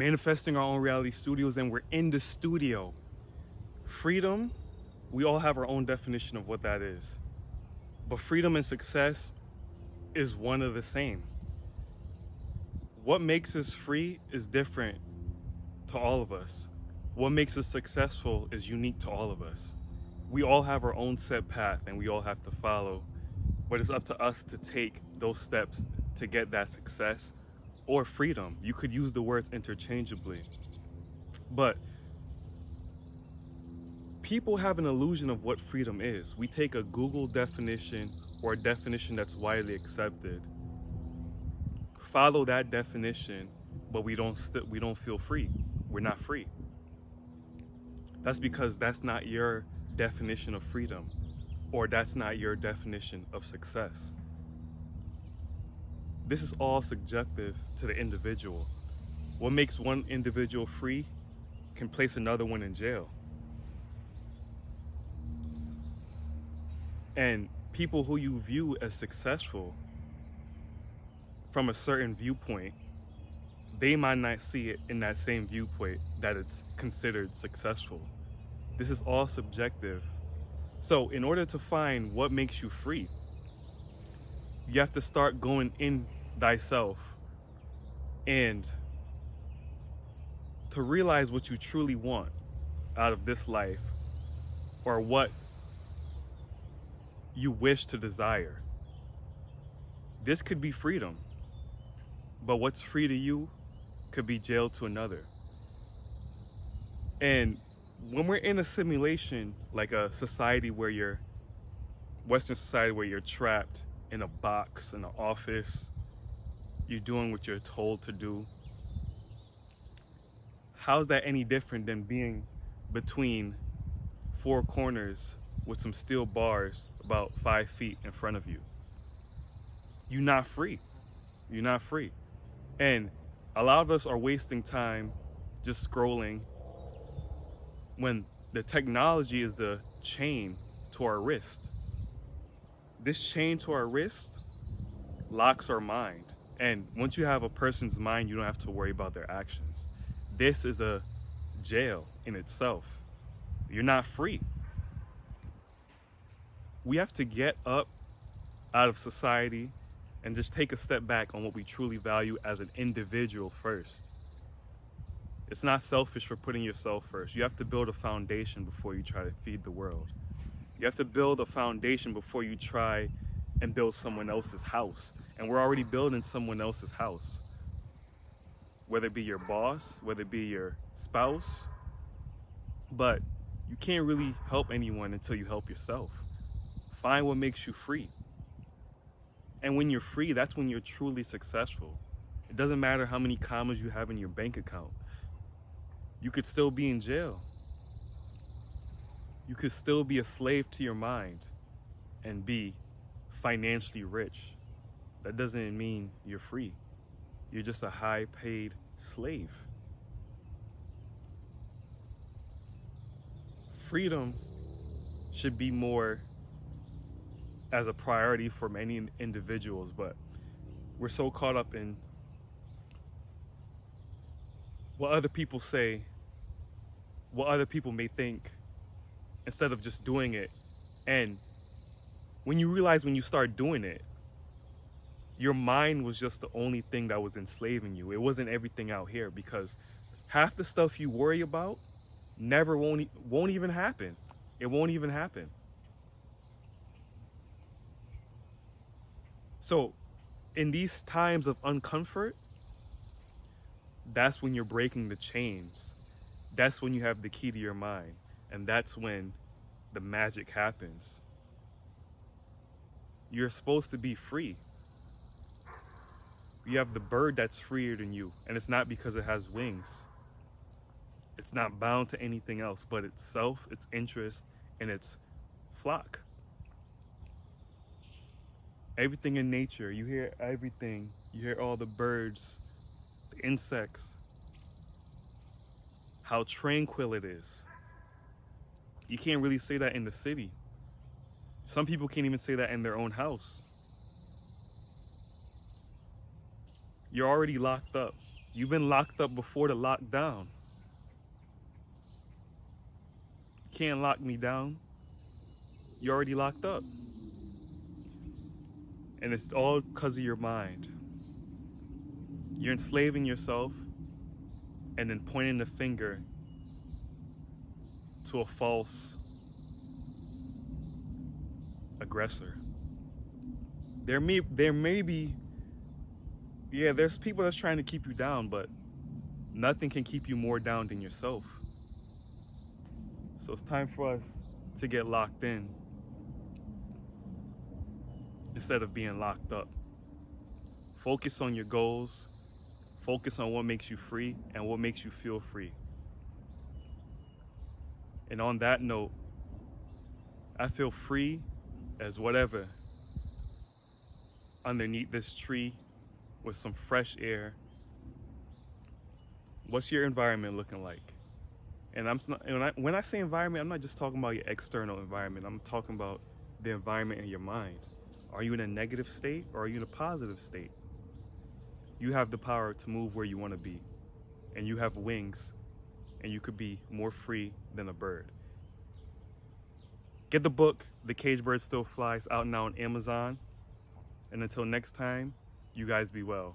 manifesting our own reality studios, and we're in the studio. Freedom, we all have our own definition of what that is. But freedom and success is one of the same. What makes us free is different to all of us. What makes us successful is unique to all of us. We all have our own set path and we all have to follow, but it's up to us to take those steps to get that success or freedom. You could use the words interchangeably. But people have an illusion of what freedom is. We take a Google definition or a definition that's widely accepted, follow that definition, but we don't feel free. We're not free. That's because that's not your definition of freedom, or that's not your definition of success. This is all subjective to the individual. What makes one individual free can place another one in jail. And people who you view as successful from a certain viewpoint, they might not see it in that same viewpoint that it's considered successful. This is all subjective. So, in order to find what makes you free, you have to start going in thyself and to realize what you truly want out of this life, or what you wish to desire. This could be freedom, but what's free to you could be jail to another. And when we're in a simulation, like a society where Western society where you're trapped in a box, in an office, you're doing what you're told to do, how's that any different than being between four corners with some steel bars about 5 feet in front of you? You're not free. You're not free. And a lot of us are wasting time just scrolling when the technology is the chain to our wrist. This chain to our wrist locks our mind. And once you have a person's mind, you don't have to worry about their actions. This is a jail in itself. You're not free. We have to get up out of society and just take a step back on what we truly value as an individual first. It's not selfish for putting yourself first. You have to build a foundation before you try to feed the world. You have to build a foundation before you try and build someone else's house. And we're already building someone else's house. Whether it be your boss, whether it be your spouse. But you can't really help anyone until you help yourself. Find what makes you free. And when you're free, that's when you're truly successful. It doesn't matter how many commas you have in your bank account. You could still be in jail. You could still be a slave to your mind and be financially rich. That doesn't mean you're free. You're just a high-paid slave. Freedom should be more as a priority for many individuals, but we're so caught up in what other people say, what other people may think, instead of just doing it. And when you realize when you start doing it, your mind was just the only thing that was enslaving you. It wasn't everything out here, because half the stuff you worry about won't even happen. It won't even happen. So in these times of uncomfort, that's when you're breaking the chains. That's when you have the key to your mind. And that's when the magic happens. You're supposed to be free. You have the bird that's freer than you. And it's not because it has wings. It's not bound to anything else but itself, its interest, and its flock. Everything in nature, you hear everything. You hear all the birds, the insects, how tranquil it is. You can't really say that in the city. Some people can't even say that in their own house. You're already locked up. You've been locked up before the lockdown. You can't lock me down. You're already locked up. And it's all because of your mind. You're enslaving yourself and then pointing the finger to a false aggressor. There may be, yeah, there's people that's trying to keep you down, but nothing can keep you more down than yourself. So it's time for us to get locked in instead of being locked up. Focus on your goals, focus on what makes you free and what makes you feel free. And on that note, I feel free as whatever underneath this tree with some fresh air. What's your environment looking like? And when I say environment, I'm not just talking about your external environment. I'm talking about the environment in your mind. Are you in a negative state or are you in a positive state? You have the power to move where you want to be, and you have wings, and you could be more free than a bird. Get the book, The Caged Bird Still Flies, out now on Amazon. And until next time, you guys be well.